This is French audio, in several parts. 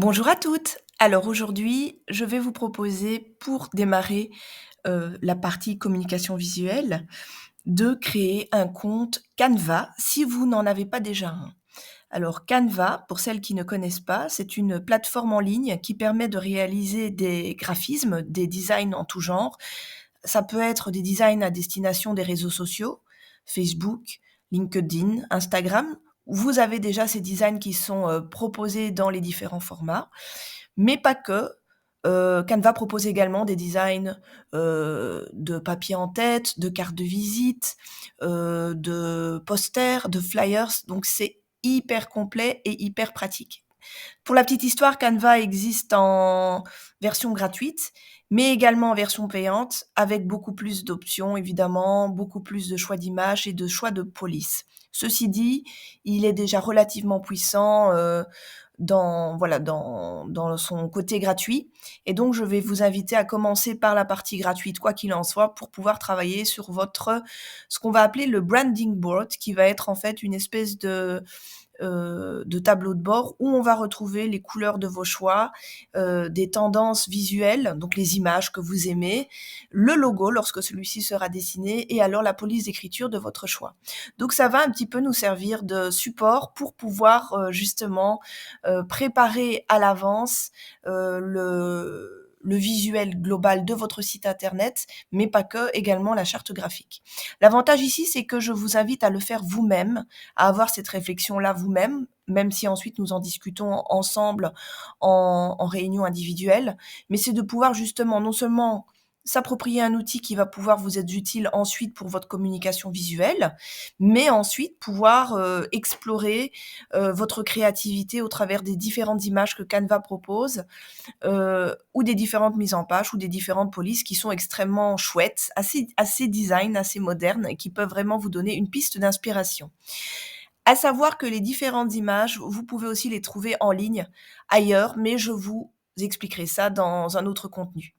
Bonjour à toutes. Alors aujourd'hui, je vais vous proposer pour démarrer, la partie communication visuelle, de créer un compte Canva si vous n'en avez pas déjà un. Alors Canva, pour celles qui ne connaissent pas, c'est une plateforme en ligne qui permet de réaliser des graphismes, des designs en tout genre. Ça peut être des designs à destination des réseaux sociaux, Facebook, LinkedIn, Instagram. Vous avez déjà ces designs qui sont, proposés dans les différents formats. Mais pas que. Canva propose également des designs, de papier en tête, de cartes de visite, de posters, de flyers, donc c'est hyper complet et hyper pratique. Pour la petite histoire, Canva existe en version gratuite, mais également en version payante, avec beaucoup plus d'options évidemment, beaucoup plus de choix d'images et de choix de police. Ceci dit, il est déjà relativement puissant, dans voilà, dans son côté gratuit et donc je vais vous inviter à commencer par la partie gratuite, quoi qu'il en soit, pour pouvoir travailler sur votre ce qu'on va appeler le branding board, qui va être en fait une espèce de tableau de bord où on va retrouver les couleurs de vos choix, des tendances visuelles, donc les images que vous aimez, le logo lorsque celui-ci sera dessiné et alors la police d'écriture de votre choix. Donc ça va un petit peu nous servir de support pour pouvoir, justement, préparer à l'avance, le visuel global de votre site internet, mais pas que, également la charte graphique. L'avantage ici, c'est que je vous invite à le faire vous-même, à avoir cette réflexion-là vous-même, même si ensuite nous en discutons ensemble en réunion individuelle. Mais c'est de pouvoir justement non seulement s'approprier un outil qui va pouvoir vous être utile ensuite pour votre communication visuelle, mais ensuite pouvoir, explorer, votre créativité au travers des différentes images que Canva propose, ou des différentes mises en page ou des différentes polices qui sont extrêmement chouettes, assez design, assez modernes et qui peuvent vraiment vous donner une piste d'inspiration. À savoir que les différentes images, vous pouvez aussi les trouver en ligne ailleurs, mais je vous expliquerai ça dans un autre contenu.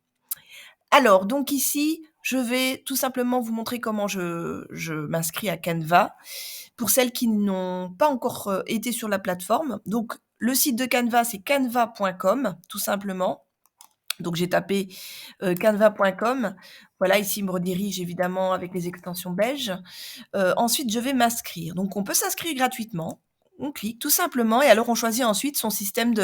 Alors donc ici, je vais tout simplement vous montrer comment je m'inscris à Canva. Pour celles qui n'ont pas encore, été sur la plateforme, donc le site de Canva, c'est canva.com tout simplement. Donc j'ai tapé, canva.com. Voilà, ici, il me redirige évidemment avec les extensions belges. Ensuite, je vais m'inscrire. Donc on peut s'inscrire gratuitement. On clique tout simplement et alors on choisit ensuite son système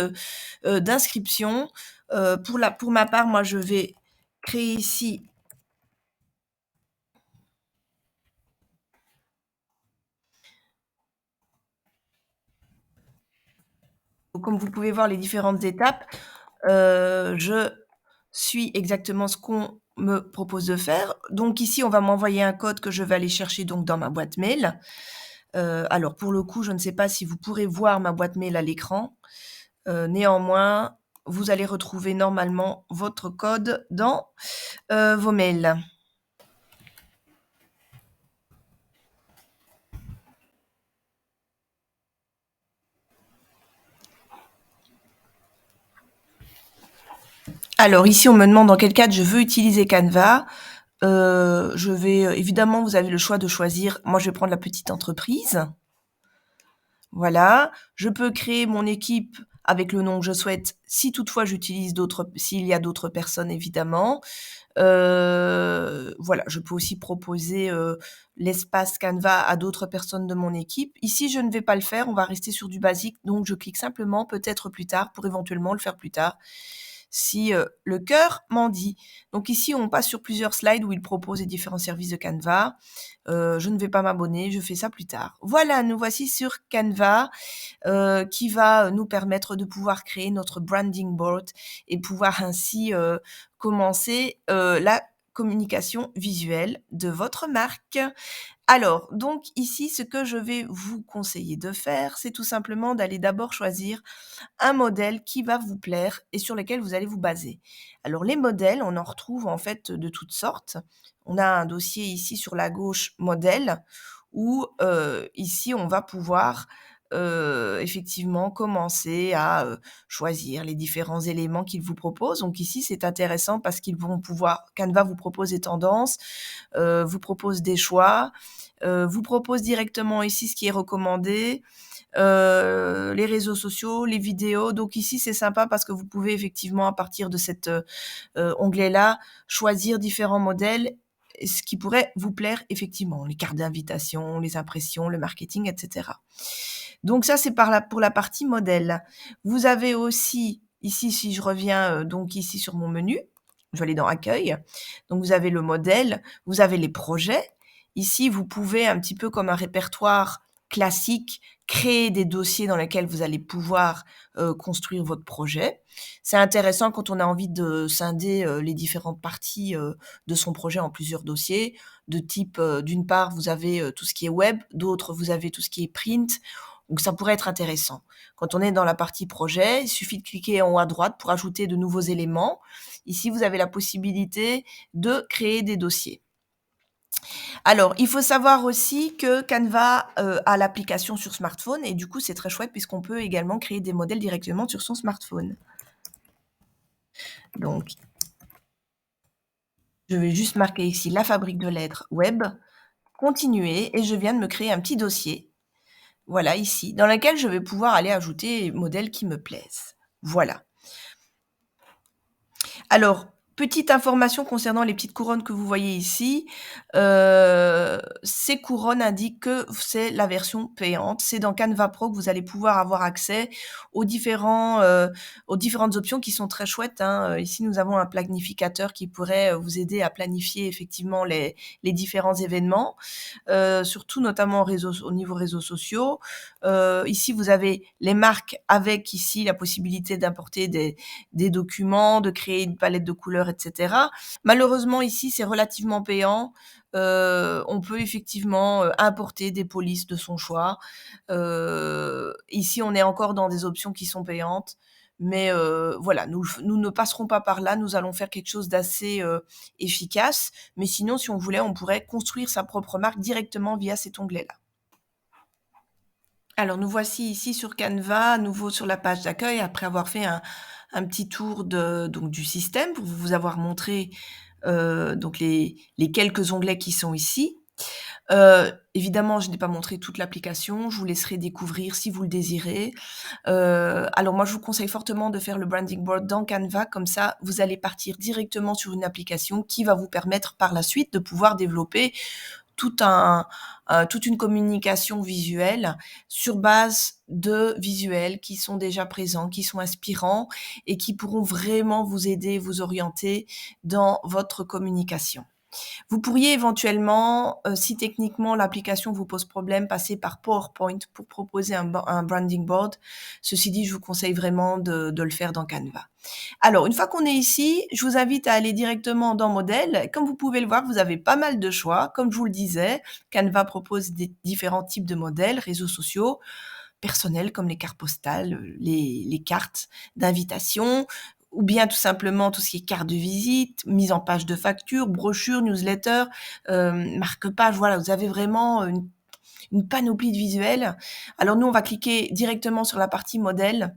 d'inscription. Pour ma part, moi, je vais créer ici, comme vous pouvez voir les différentes étapes, je suis exactement ce qu'on me propose de faire. Donc ici, on va m'envoyer un code que je vais aller chercher donc dans ma boîte mail. Alors pour le coup, je ne sais pas si vous pourrez voir ma boîte mail à l'écran. Néanmoins, vous allez retrouver normalement votre code dans, vos mails. Alors ici, on me demande dans quel cadre je veux utiliser Canva. Je vais, évidemment, vous avez le choix de choisir. Moi, je vais prendre la petite entreprise. Voilà. Je peux créer mon équipe avec le nom que je souhaite, si toutefois j'utilise d'autres s'il y a d'autres personnes évidemment. Voilà, je peux aussi proposer, l'espace Canva à d'autres personnes de mon équipe. Ici, je ne vais pas le faire, on va rester sur du basique, donc je clique simplement peut-être plus tard pour éventuellement le faire plus tard si, le cœur m'en dit. Donc ici, on passe sur plusieurs slides où il propose les différents services de Canva. Je ne vais pas m'abonner, je fais ça plus tard. Voilà, nous voici sur Canva, qui va nous permettre de pouvoir créer notre branding board et pouvoir ainsi, commencer, la communication visuelle de votre marque. Alors, donc ici, ce que je vais vous conseiller de faire, c'est tout simplement d'aller d'abord choisir un modèle qui va vous plaire et sur lequel vous allez vous baser. Alors les modèles, on en retrouve en fait de toutes sortes. On a un dossier ici sur la gauche modèle où, ici on va pouvoir, effectivement commencer à, choisir les différents éléments qu'ils vous proposent. Donc ici, c'est intéressant parce qu'ils vont pouvoir Canva vous propose des tendances, vous propose des choix, vous propose directement ici ce qui est recommandé, les réseaux sociaux, les vidéos. Donc ici, c'est sympa parce que vous pouvez effectivement à partir de cet, onglet-là, choisir différents modèles, ce qui pourrait vous plaire effectivement, les cartes d'invitation, les impressions, le marketing et cetera. Donc ça, c'est pour la partie modèle. Vous avez aussi ici, si je reviens, donc ici sur mon menu, je vais aller dans accueil. Donc vous avez le modèle, vous avez les projets. Ici, vous pouvez un petit peu comme un répertoire classique, créer des dossiers dans lesquels vous allez pouvoir, construire votre projet. C'est intéressant quand on a envie de scinder, les différentes parties, de son projet en plusieurs dossiers, de type, d'une part, vous avez, tout ce qui est web, d'autres, vous avez tout ce qui est print. Donc ça pourrait être intéressant. Quand on est dans la partie projet, il suffit de cliquer en haut à droite pour ajouter de nouveaux éléments. Ici, vous avez la possibilité de créer des dossiers. Alors, il faut savoir aussi que Canva, a l'application sur smartphone et du coup, c'est très chouette puisqu'on peut également créer des modèles directement sur son smartphone. Donc, je vais juste marquer ici la fabrique de lettres web, continuer et je viens de me créer un petit dossier, voilà ici, dans lequel je vais pouvoir aller ajouter les modèles qui me plaisent. Voilà. Alors, petite information concernant les petites couronnes que vous voyez ici, ces couronnes indiquent que c'est la version payante. C'est dans Canva Pro que vous allez pouvoir avoir accès aux différentes options qui sont très chouettes, hein. Ici, nous avons un planificateur qui pourrait, vous aider à planifier effectivement les différents événements, surtout notamment au niveau réseaux sociaux. Ici, vous avez les marques avec ici la possibilité d'importer des documents, de créer une palette de couleurs, et cetera. Malheureusement, ici, c'est relativement payant. On peut effectivement, importer des polices de son choix. Ici, on est encore dans des options qui sont payantes, mais voilà, nous ne passerons pas par là. Nous allons faire quelque chose d'assez, efficace, mais sinon, si on voulait, on pourrait construire sa propre marque directement via cet onglet-là. Alors nous voici ici sur Canva, à nouveau sur la page d'accueil, après avoir fait un petit tour donc du système pour vous avoir montré, donc les quelques onglets qui sont ici. Évidemment, je n'ai pas montré toute l'application, je vous laisserai découvrir si vous le désirez. Alors moi, je vous conseille fortement de faire le branding board dans Canva, comme ça, vous allez partir directement sur une application qui va vous permettre par la suite de pouvoir développer tout toute une communication visuelle sur base de visuels qui sont déjà présents, qui sont inspirants et qui pourront vraiment vous aider, vous orienter dans votre communication. Vous pourriez éventuellement, si techniquement l'application vous pose problème, passer par PowerPoint pour proposer un branding board. Ceci dit, je vous conseille vraiment de le faire dans Canva. Alors, une fois qu'on est ici, je vous invite à aller directement dans Modèles. Comme vous pouvez le voir, vous avez pas mal de choix. Comme je vous le disais, Canva propose des différents types de modèles, réseaux sociaux, personnels comme les cartes postales, les cartes d'invitation, ou bien tout simplement tout ce qui est carte de visite, mise en page de facture, brochure, newsletter, marque-page. Voilà, vous avez vraiment une panoplie de visuels. Alors nous, on va cliquer directement sur la partie modèle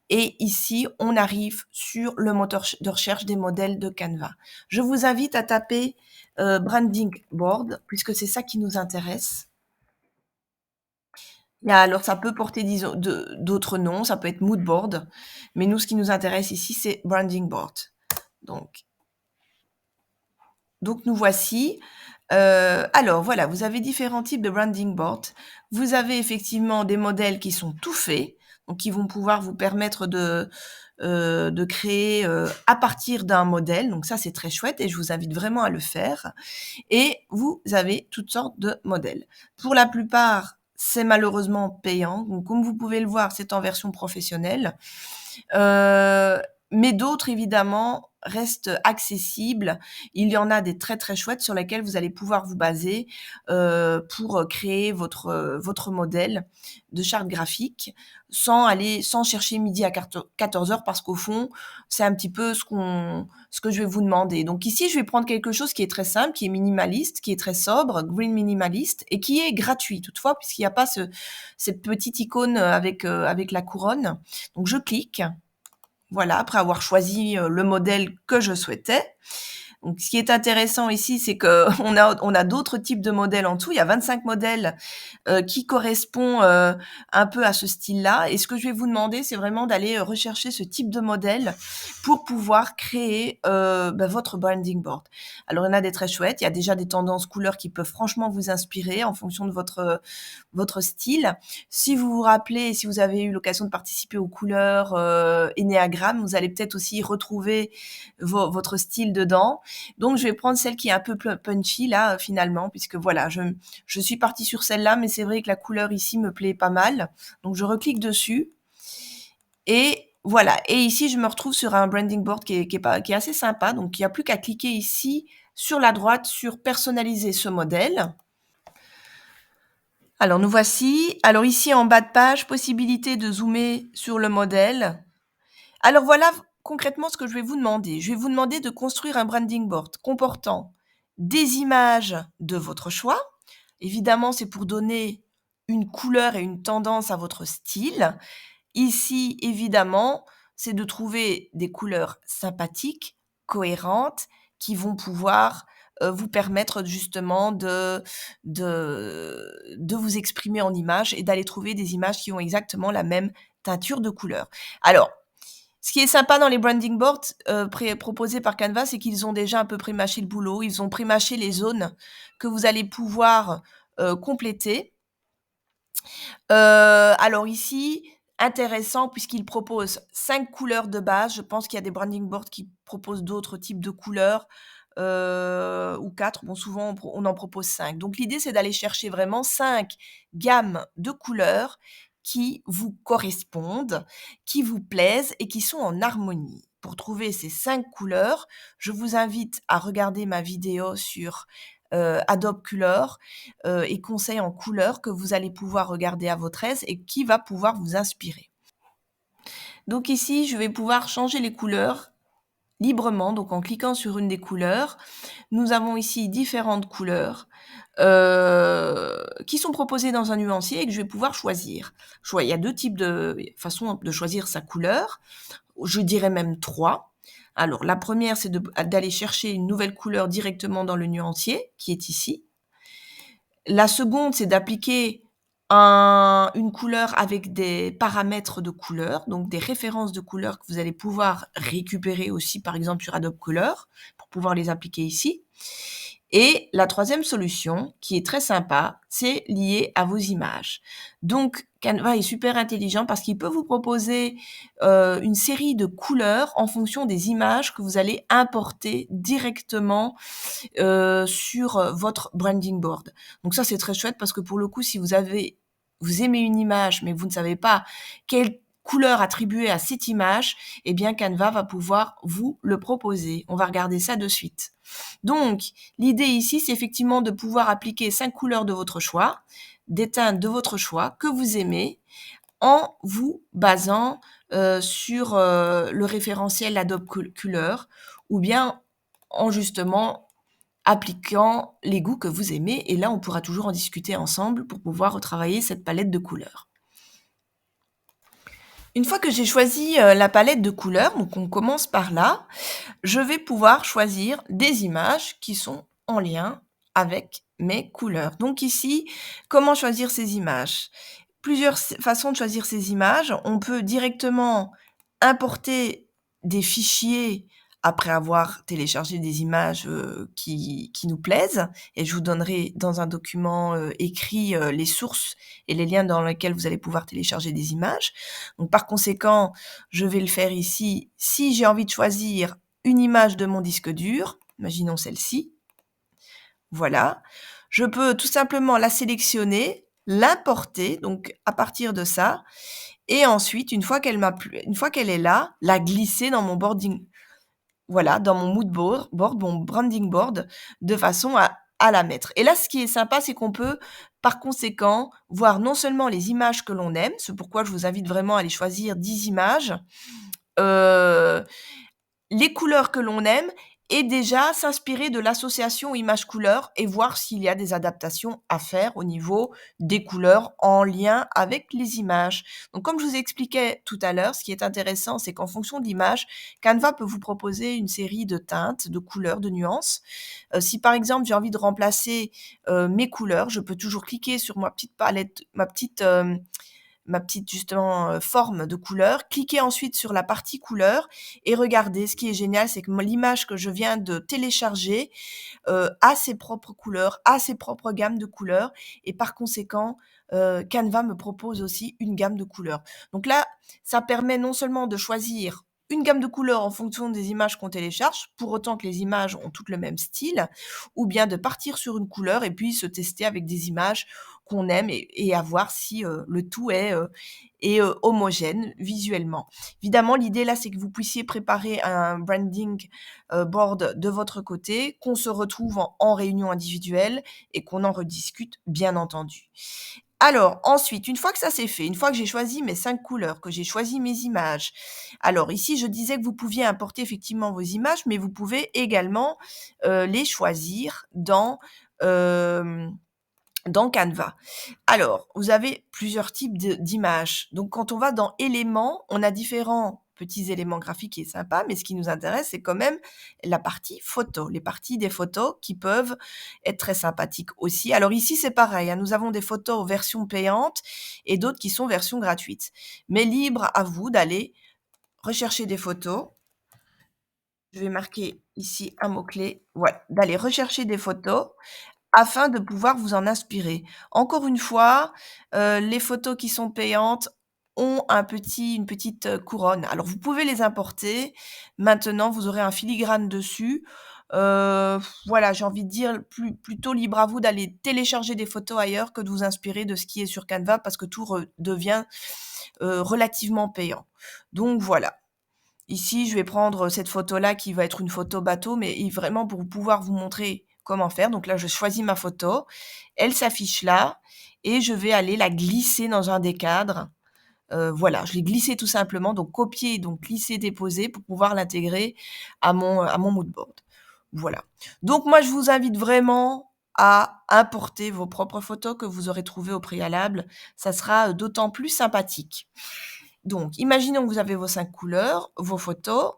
et ici, on arrive sur le moteur de recherche des modèles de Canva. Je vous invite à taper branding board puisque c'est ça qui nous intéresse. Alors ça peut porter disons d'autres noms, ça peut être mood board, mais nous, ce qui nous intéresse ici, c'est branding board. Donc nous voici. Alors voilà, vous avez différents types de branding board. Vous avez effectivement des modèles qui sont tout faits, donc qui vont pouvoir vous permettre de créer, à partir d'un modèle. Donc ça, c'est très chouette et je vous invite vraiment à le faire. Et vous avez toutes sortes de modèles. Pour la plupart, c'est malheureusement payant. Donc comme vous pouvez le voir, c'est en version professionnelle. Heu, mais d'autres évidemment restent accessibles. Il y en a des très, très chouettes sur lesquels vous allez pouvoir vous baser, pour, créer votre modèle de charte graphique sans chercher midi à 14h parce qu'au fond, c'est un petit peu ce que je vais vous demander. Donc ici, je vais prendre quelque chose qui est très simple, qui est minimaliste, qui est très sobre, green minimaliste et qui est gratuit toutefois puisqu'il n'y a pas cette petite icône, avec la couronne. Donc je clique, voilà, après avoir choisi, le modèle que je souhaitais. Donc ce qui est intéressant ici, c'est qu'on on a d'autres types de modèles en dessous. Il y a 25 modèles, qui correspondent, un peu à ce style-là et ce que je vais vous demander, c'est vraiment d'aller, rechercher ce type de modèle pour pouvoir créer, votre branding board. Alors il y en a des très chouettes, il y a déjà des tendances couleurs qui peuvent franchement vous inspirer en fonction de votre style. Si vous vous rappelez, si vous avez eu l'occasion de participer aux couleurs, Ennéagramme, vous allez peut-être aussi retrouver votre style dedans. Donc je vais prendre celle qui est un peu punchy là, finalement, puisque voilà, je suis partie sur celle-là, mais c'est vrai que la couleur ici me plaît pas mal. Donc je reclique dessus et voilà. Et ici, je me retrouve sur un branding board qui est assez sympa. Donc il n'y a plus qu'à cliquer ici sur la droite sur personnaliser ce modèle. Alors nous voici. Alors ici en bas de page, possibilité de zoomer sur le modèle. Alors voilà concrètement ce que je vais vous demander. Je vais vous demander de construire un branding board comportant des images de votre choix. Évidemment, c'est pour donner une couleur et une tendance à votre style. Ici, évidemment, c'est de trouver des couleurs sympathiques, cohérentes, qui vont pouvoir, vous permettre justement de vous exprimer en images et d'aller trouver des images qui ont exactement la même teinture de couleur. Alors, ce qui est sympa dans les branding boards, proposés par Canva, c'est qu'ils ont déjà un peu pré-mâché le boulot. Ils ont pré-mâché les zones que vous allez pouvoir, compléter. Alors ici, intéressant puisqu'ils proposent 5 couleurs de base. Je pense qu'il y a des branding boards qui proposent d'autres types de couleurs, ou 4. Bon, souvent on en propose 5. Donc l'idée, c'est d'aller chercher vraiment 5 gammes de couleurs qui vous correspondent, qui vous plaisent et qui sont en harmonie. Pour trouver ces 5 couleurs, je vous invite à regarder ma vidéo sur, Adobe Color, et conseils en couleurs que vous allez pouvoir regarder à votre aise et qui va pouvoir vous inspirer. Donc ici, je vais pouvoir changer les couleurs librement, donc en cliquant sur une des couleurs. Nous avons ici différentes couleurs, qui sont proposées dans un nuancier et que je vais pouvoir choisir. Il y a 2 types de façons de choisir sa couleur. Je dirais même 3. Alors la première, c'est d'aller chercher une nouvelle couleur directement dans le nuancier, qui est ici. La seconde, c'est d'appliquer une couleur avec des paramètres de couleur, donc des références de couleurs que vous allez pouvoir récupérer aussi, par exemple, sur Adobe Color, pour pouvoir les appliquer ici. Et la troisième solution, qui est très sympa, c'est lié à vos images. Donc Canva est super intelligent parce qu'il peut vous proposer, une série de couleurs en fonction des images que vous allez importer directement, sur, votre branding board. Donc ça, c'est très chouette parce que pour le coup, si vous aimez une image, mais vous ne savez pas quelle couleur attribuer à cette image, eh bien Canva va pouvoir vous le proposer. On va regarder ça de suite. Donc, l'idée ici, c'est effectivement de pouvoir appliquer 5 couleurs de votre choix, des teintes de votre choix que vous aimez, en vous basant, sur, le référentiel Adobe Color ou bien en justement appliquant les goûts que vous aimez et là, on pourra toujours en discuter ensemble pour pouvoir retravailler cette palette de couleurs. Une fois que j'ai choisi, la palette de couleurs, donc on commence par là, je vais pouvoir choisir des images qui sont en lien avec mes couleurs. Donc ici, comment choisir ces images? Plusieurs façons de choisir ces images. On peut directement importer des fichiers après avoir téléchargé des images, qui nous plaisent et je vous donnerai dans un document, écrit, les sources et les liens dans lesquels vous allez pouvoir télécharger des images. Donc par conséquent, je vais le faire ici. Si j'ai envie de choisir une image de mon disque dur, imaginons celle-ci, voilà. Je peux tout simplement la sélectionner, l'importer, donc à partir de ça et ensuite une fois qu'elle est là, la glisser dans mon boarding voilà, dans mon mon branding board, de façon à la mettre. Et là, ce qui est sympa, c'est qu'on peut, par conséquent, voir non seulement les images que l'on aime, c'est pourquoi je vous invite vraiment à aller choisir 10 images, heu les couleurs que l'on aime et déjà s'inspirer de l'association image-couleur et voir s'il y a des adaptations à faire au niveau des couleurs en lien avec les images. Donc comme je vous expliquais tout à l'heure, ce qui est intéressant, c'est qu'en fonction de l'image, Canva peut vous proposer une série de teintes, de couleurs, de nuances. Si par exemple j'ai envie de remplacer, mes couleurs, je peux toujours cliquer sur ma petite palette, ma petite justement, forme de couleur, cliquez ensuite sur la partie couleur et regardez, ce qui est génial, c'est que moi l'image que je viens de télécharger, a ses propres couleurs, a ses propres gammes de couleurs et par conséquent, Canva me propose aussi une gamme de couleurs. Donc là, ça permet non seulement de choisir une gamme de couleurs en fonction des images qu'on télécharge, pour autant que les images ont toutes le même style, ou bien de partir sur une couleur et puis se tester avec des images qu'on aime et à voir si, le tout est homogène visuellement. Évidemment, l'idée là, c'est que vous puissiez préparer un branding, board de votre côté, qu'on se retrouve en réunion individuelle et qu'on en rediscute, bien entendu. Alors ensuite, une fois que ça c'est fait, une fois que j'ai choisi mes 5 couleurs, que j'ai choisi mes images, alors ici je disais que vous pouviez importer effectivement vos images, mais vous pouvez également, les choisir hem, dans Canva. Alors, vous avez plusieurs types d'images. Donc quand on va dans éléments, on a différents petits éléments graphiques qui est sympa, mais ce qui nous intéresse, c'est quand même la partie photo, les parties des photos qui peuvent être très sympathiques aussi. Alors ici, c'est pareil, hein, nous avons des photos version payante et d'autres qui sont version gratuite. Mais libre à vous d'aller rechercher des photos. Je vais marquer ici un mot-clé, voilà, d'aller rechercher des photos afin de pouvoir vous en inspirer. Encore une fois, les photos qui sont payantes ont une petite, couronne. Alors vous pouvez les importer. Maintenant, vous aurez un filigrane dessus. Voilà, j'ai envie de dire plutôt libre à vous d'aller télécharger des photos ailleurs que de vous inspirer de ce qui est sur Canva parce que tout devient, relativement payant. Donc voilà. Ici, je vais prendre cette photo-là qui va être une photo bateau, mais vraiment pour pouvoir vous montrer comment faire. Donc là, je choisis ma photo, elle s'affiche là et je vais aller la glisser dans un des cadres. Voilà, je l'ai glissée tout simplement, donc copier, donc glisser, déposer pour pouvoir l'intégrer à mon mood board. Voilà. Donc moi, je vous invite vraiment à importer vos propres photos que vous aurez trouvées au préalable. Ça sera, d'autant plus sympathique. Donc, imaginons que vous avez vos 5 couleurs, vos photos.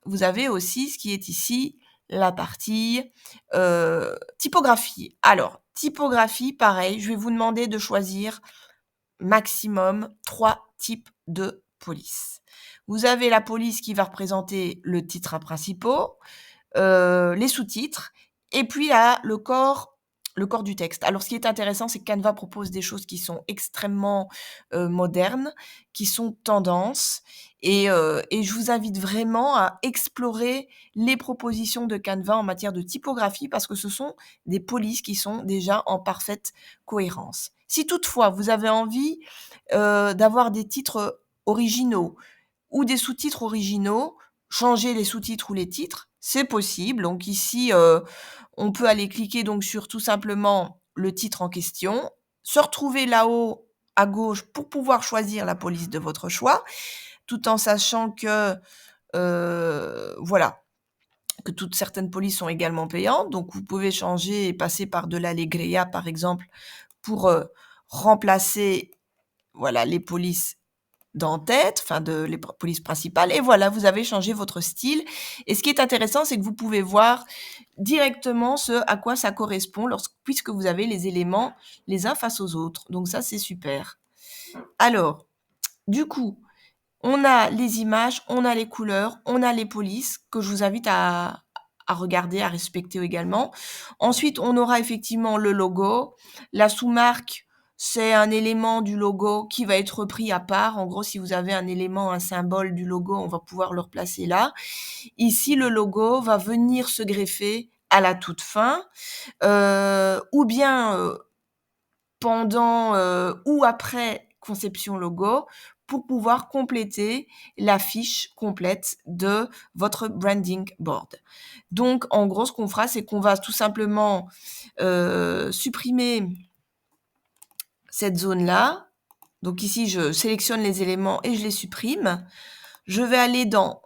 Vous avez aussi ce qui est ici, la partie, typographie. Alors, typographie, pareil, je vais vous demander de choisir maximum 3 types de police. Vous avez la police qui va représenter le titre principal, les sous-titres et puis là, le corps du texte. Alors ce qui est intéressant, c'est que Canva propose des choses qui sont extrêmement, modernes, qui sont tendances et je vous invite vraiment à explorer les propositions de Canva en matière de typographie parce que ce sont des polices qui sont déjà en parfaite cohérence. Si toutefois vous avez envie, d'avoir des titres originaux ou des sous-titres originaux, changer les sous-titres ou les titres, c'est possible. Donc ici, on peut aller cliquer donc sur tout simplement le titre en question, se retrouver là-haut à gauche pour pouvoir choisir la police de votre choix, tout en sachant que, voilà, que toutes certaines polices sont également payantes. Donc vous pouvez changer et passer par de l'Allegria, par exemple, pour, remplacer, voilà, les polices d'en-tête, enfin de les polices principales et voilà, vous avez changé votre style et ce qui est intéressant, c'est que vous pouvez voir directement ce à quoi ça correspond puisque vous avez les éléments les uns face aux autres. Donc ça, c'est super. Alors, du coup, on a les images, on a les couleurs, on a les polices que je vous invite à regarder, à respecter également. Ensuite, on aura effectivement le logo. La sous-marque, c'est un élément du logo qui va être repris à part. En gros, si vous avez un élément, un symbole du logo, on va pouvoir le replacer là. Ici, le logo va venir se greffer à la toute fin, ou bien, pendant, ou après conception logo pour pouvoir compléter la fiche complète de votre branding board. Donc en gros, ce qu'on fera, c'est qu'on va tout simplement, supprimer cette zone-là. Donc ici, je sélectionne les éléments et je les supprime. Je vais aller dans,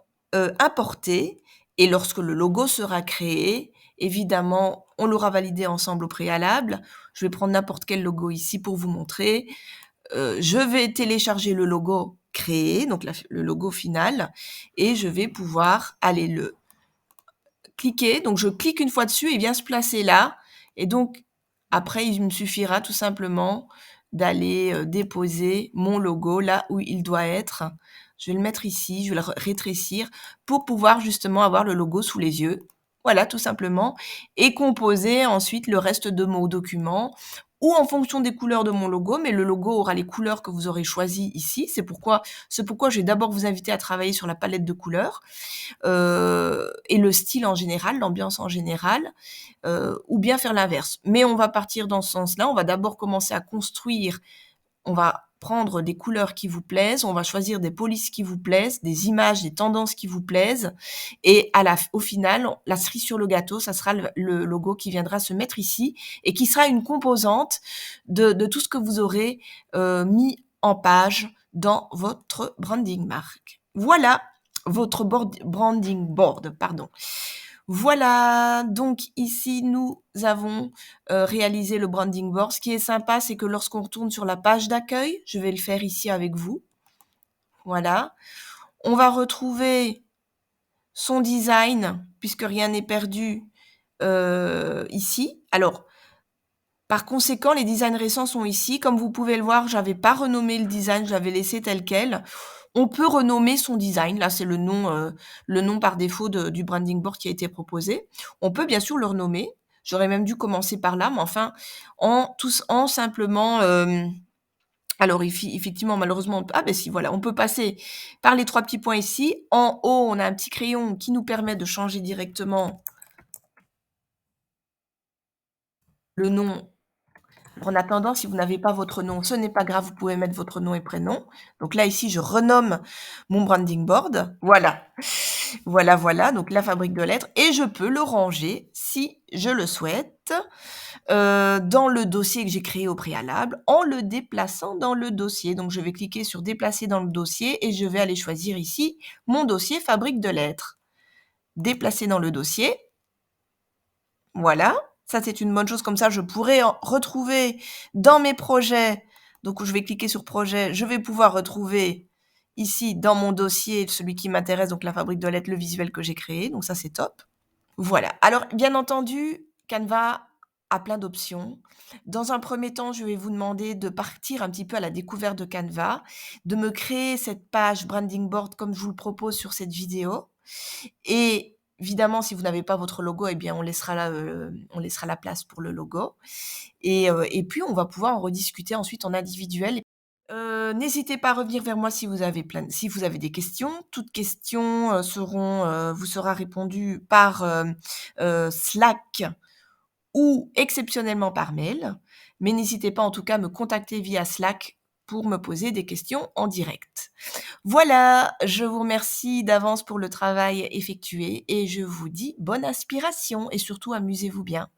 importer et lorsque le logo sera créé, évidemment, on l'aura validé ensemble au préalable. Je vais prendre n'importe quel logo ici pour vous montrer. Je vais télécharger le logo créé, donc le logo final et je vais pouvoir aller le cliquer. Donc je clique une fois dessus, il vient se placer là et donc après il me suffira tout simplement d'aller, déposer mon logo là où il doit être. Je vais le mettre ici, je vais le rétrécir pour pouvoir justement avoir le logo sous les yeux. Voilà, tout simplement et composer ensuite le reste de mon document ou en fonction des couleurs de mon logo, mais le logo aura les couleurs que vous aurez choisies ici. C'est pourquoi je vais d'abord vous inviter à travailler sur la palette de couleurs et le style en général, l'ambiance en général, ou bien faire l'inverse. Mais on va partir dans ce sens-là. On va d'abord commencer à construire. On va prendre des couleurs qui vous plaisent, on va choisir des polices qui vous plaisent, des images, des tendances qui vous plaisent, et au final, la cerise sur le gâteau, ça sera le logo qui viendra se mettre ici et qui sera une composante de tout ce que vous aurez mis en page dans votre branding marque. Voilà votre branding board, pardon. Voilà, donc ici nous avons réalisé le branding board. Ce qui est sympa, c'est que lorsqu'on retourne sur la page d'accueil, je vais le faire ici avec vous. Voilà. On va retrouver son design, puisque rien n'est perdu ici. Alors, par conséquent, les designs récents sont ici. Comme vous pouvez le voir, j'avais pas renommé le design, je l'avais laissé tel quel. On peut renommer son design. Là, c'est le nom par défaut du branding board qui a été proposé. On peut bien sûr le renommer. J'aurais même dû commencer par là, mais enfin, en simplement, alors effectivement, malheureusement, ah ben si, voilà, on peut passer par les 3 petits points ici. En haut, on a un petit crayon qui nous permet de changer directement le nom. En attendant, si vous n'avez pas votre nom, ce n'est pas grave, vous pouvez mettre votre nom et prénom. Donc là, ici, je renomme mon branding board. Voilà. Voilà, voilà, donc la fabrique de lettres. Et je peux le ranger, si je le souhaite, dans le dossier que j'ai créé au préalable, en le déplaçant dans le dossier. Donc je vais cliquer sur déplacer dans le dossier et je vais aller choisir ici mon dossier fabrique de lettres. Déplacer dans le dossier. Voilà, ça c'est une bonne chose, comme ça je pourrais retrouver dans mes projets, donc je vais cliquer sur projet, je vais pouvoir retrouver ici dans mon dossier celui qui m'intéresse, donc la fabrique de lettres, le visuel que j'ai créé, donc ça c'est top. Voilà, alors bien entendu, Canva a plein d'options. Dans un premier temps, je vais vous demander de partir un petit peu à la découverte de Canva, de me créer cette page branding board comme je vous le propose sur cette vidéo. Et évidemment, si vous n'avez pas votre logo, eh bien, on laissera la place pour le logo. Et puis, on va pouvoir en rediscuter ensuite en individuel. N'hésitez pas à revenir vers moi si vous avez des questions. Toutes questions vous sera répondu par Slack ou exceptionnellement par mail. Mais n'hésitez pas en tout cas à me contacter via Slack pour me poser des questions en direct. Voilà, je vous remercie d'avance pour le travail effectué et je vous dis bonne inspiration et surtout amusez-vous bien.